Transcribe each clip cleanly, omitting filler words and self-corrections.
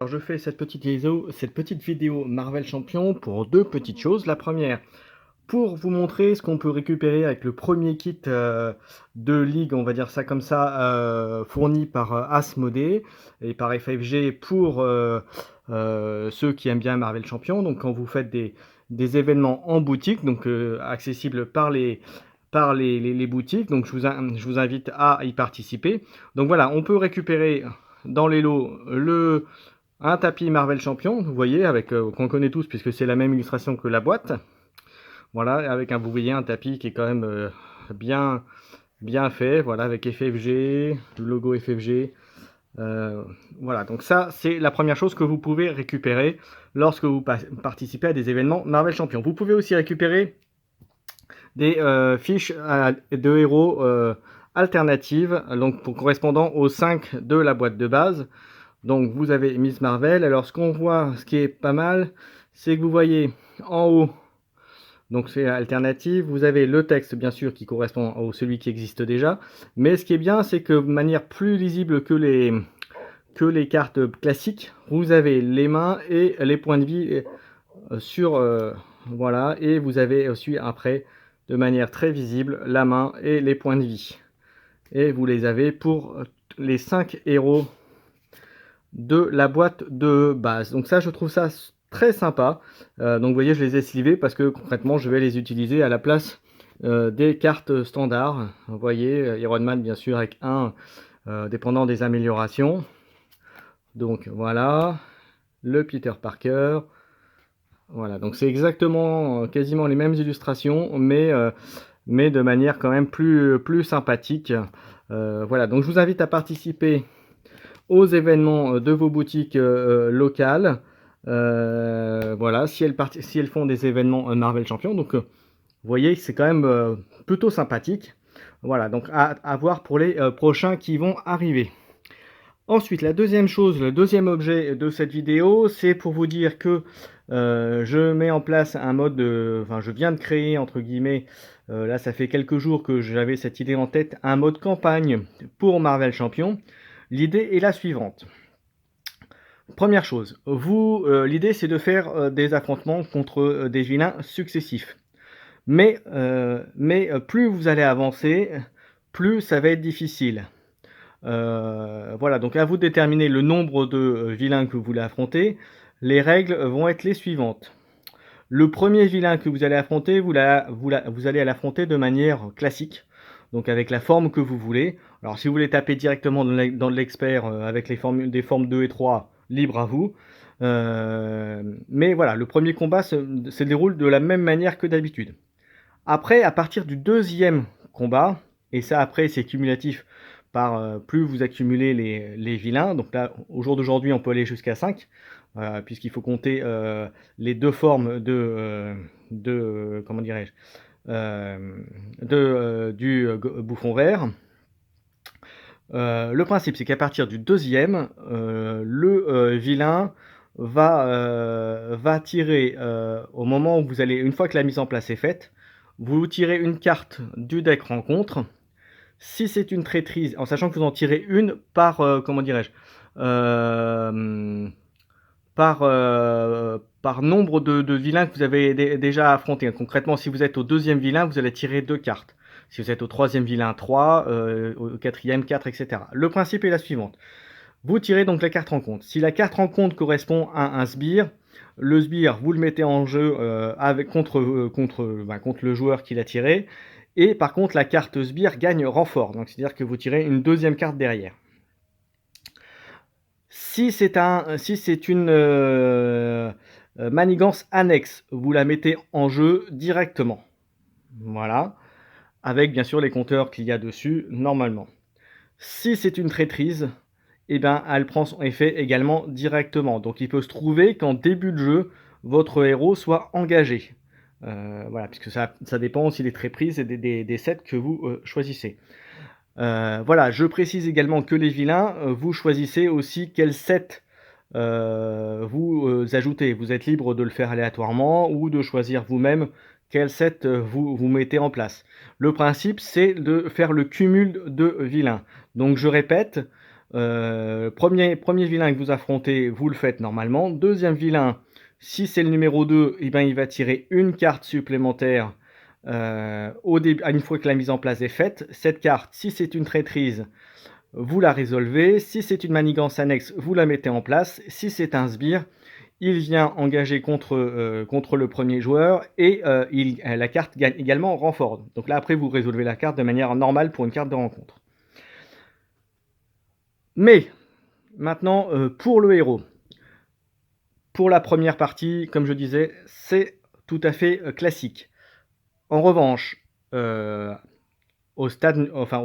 Alors je fais cette petite vidéo Marvel Champion pour deux petites choses. La première, pour vous montrer ce qu'on peut récupérer avec le premier kit de ligue, on va dire ça comme ça, fourni par Asmodée et par FFG pour ceux qui aiment bien Marvel Champion. Donc quand vous faites des événements en boutique, donc accessibles par les boutiques, donc je vous invite à y participer. Donc voilà, on peut récupérer dans les lots un tapis Marvel Champion, vous voyez, avec qu'on connaît tous puisque c'est la même illustration que la boîte. Voilà, avec vous voyez un tapis qui est quand même bien, bien fait, voilà, avec FFG, le logo FFG. Voilà, donc ça, c'est la première chose que vous pouvez récupérer lorsque vous participez à des événements Marvel Champion. Vous pouvez aussi récupérer des fiches de héros alternatives, donc correspondant aux 5 de la boîte de base. Donc vous avez Miss Marvel. Alors ce qu'on voit, ce qui est pas mal, c'est que vous voyez en haut, donc c'est alternative, vous avez le texte bien sûr qui correspond à celui qui existe déjà, mais ce qui est bien, c'est que de manière plus lisible que les cartes classiques, vous avez les mains et les points de vie sur voilà, et vous avez aussi après de manière très visible la main et les points de vie, et vous les avez pour les 5 héros de la boîte de base. Donc ça, je trouve ça très sympa. Donc vous voyez, je les ai slivés parce que concrètement, je vais les utiliser à la place des cartes standards. Vous voyez, Iron Man, bien sûr, avec un, dépendant des améliorations. Donc voilà, le Peter Parker. Voilà, donc c'est exactement, quasiment les mêmes illustrations, mais de manière quand même plus sympathique. Voilà, donc je vous invite à participer aux événements de vos boutiques locales. Voilà, si elles font des événements Marvel Champion. Donc, vous voyez, c'est quand même plutôt sympathique. Voilà, donc à voir pour les prochains qui vont arriver. Ensuite, la deuxième chose, le deuxième objet de cette vidéo, c'est pour vous dire que je mets en place un mode, enfin je viens de créer entre guillemets, là ça fait quelques jours que j'avais cette idée en tête, un mode campagne pour Marvel Champion. L'idée est la suivante. Première chose, l'idée c'est de faire des affrontements contre des vilains successifs. Mais plus vous allez avancer, plus ça va être difficile. Voilà, donc à vous de déterminer le nombre de vilains que vous voulez affronter. Les règles vont être les suivantes. Le premier vilain que vous allez affronter, vous allez l'affronter de manière classique, donc avec la forme que vous voulez. Alors si vous voulez taper directement dans l'expert avec des formes 2 et 3, libre à vous. Mais voilà, le premier combat se déroule de la même manière que d'habitude. Après, à partir du deuxième combat, et ça après c'est cumulatif par plus vous accumulez les vilains, donc là au jour d'aujourd'hui on peut aller jusqu'à 5, puisqu'il faut compter les deux formes comment dirais-je, bouffon vert. Le principe c'est qu'à partir du deuxième, le vilain va tirer au moment où vous allez, une fois que la mise en place est faite, vous tirez une carte du deck rencontre. Si c'est une traîtrise, en sachant que vous en tirez une par, comment dirais-je, par nombre de vilains que vous avez déjà affrontés. Concrètement, si vous êtes au deuxième vilain, vous allez tirer 2 cartes. Si vous êtes au troisième vilain, 3, au quatrième, 4, etc. Le principe est la suivante. Vous tirez donc la carte rencontre. Si la carte rencontre correspond à un sbire, le sbire, vous le mettez en jeu contre le joueur qui l'a tiré. Et par contre, la carte sbire gagne renfort. Donc c'est-à-dire que vous tirez une deuxième carte derrière. Si c'est une manigance annexe, vous la mettez en jeu directement. Voilà. Avec bien sûr les compteurs qu'il y a dessus, normalement. Si c'est une traîtrise, eh ben, elle prend son effet également directement. Donc il peut se trouver qu'en début de jeu, votre héros soit engagé. Voilà, puisque ça dépend aussi des traîtrises et des sets que vous choisissez. Voilà, je précise également que les vilains, vous choisissez aussi quel set vous ajoutez. Vous êtes libre de le faire aléatoirement ou de choisir vous-même quel set vous mettez en place. Le principe, c'est de faire le cumul de vilains. Donc je répète, Premier vilain que vous affrontez, vous le faites normalement. Deuxième vilain, si c'est le numéro 2, eh ben, il va tirer une carte supplémentaire une fois que la mise en place est faite. Cette carte, si c'est une traîtrise, vous la résolvez. Si c'est une manigance annexe, vous la mettez en place. Si c'est un sbire, il vient engager contre le premier joueur et la carte gagne également renfort. Donc là, après, vous résolvez la carte de manière normale pour une carte de rencontre. Mais maintenant, pour le héros. Pour la première partie, comme je disais, c'est tout à fait classique. En revanche, au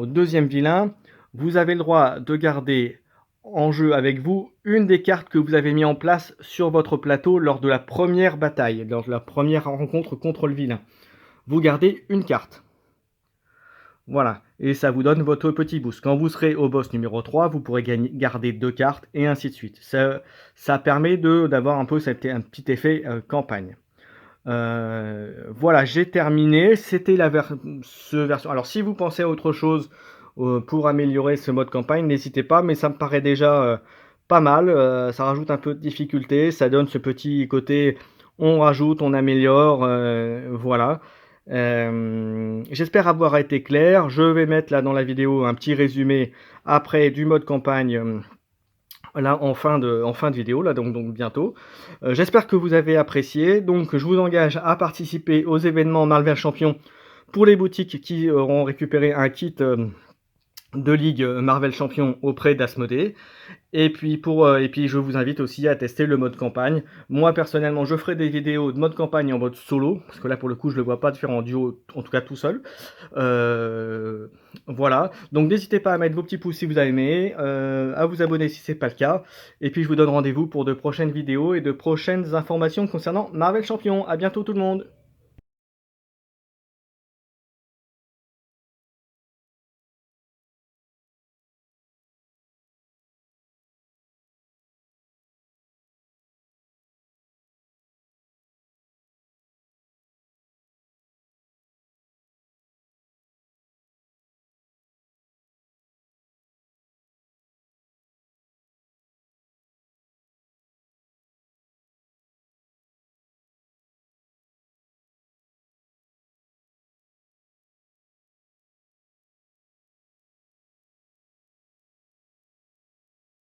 deuxième vilain, vous avez le droit de garder en jeu avec vous une des cartes que vous avez mis en place sur votre plateau lors de la première bataille, lors de la première rencontre contre le vilain. Vous gardez une carte. Voilà, et ça vous donne votre petit boost. Quand vous serez au boss numéro 3, vous pourrez garder 2 cartes et ainsi de suite. Ça permet d'avoir un peu un petit effet campagne. Voilà, j'ai terminé. C'était la version. Alors, si vous pensez à autre chose pour améliorer ce mode campagne, n'hésitez pas, mais ça me paraît déjà pas mal. Ça rajoute un peu de difficulté, ça donne ce petit côté on rajoute, on améliore, voilà. J'espère avoir été clair. Je vais mettre là dans la vidéo un petit résumé après du mode campagne là en fin de vidéo, là donc bientôt. J'espère que vous avez apprécié. Donc je vous engage à participer aux événements Marvel Champion pour les boutiques qui auront récupéré un kit de Ligue Marvel Champion auprès d'Asmodée. Et puis je vous invite aussi à tester le mode campagne. Moi personnellement, je ferai des vidéos de mode campagne en mode solo, parce que là pour le coup je ne le vois pas de faire en duo, en tout cas tout seul. Voilà, donc n'hésitez pas à mettre vos petits pouces si vous avez aimé, à vous abonner si ce n'est pas le cas. Et puis je vous donne rendez-vous pour de prochaines vidéos et de prochaines informations concernant Marvel Champion. A bientôt tout le monde.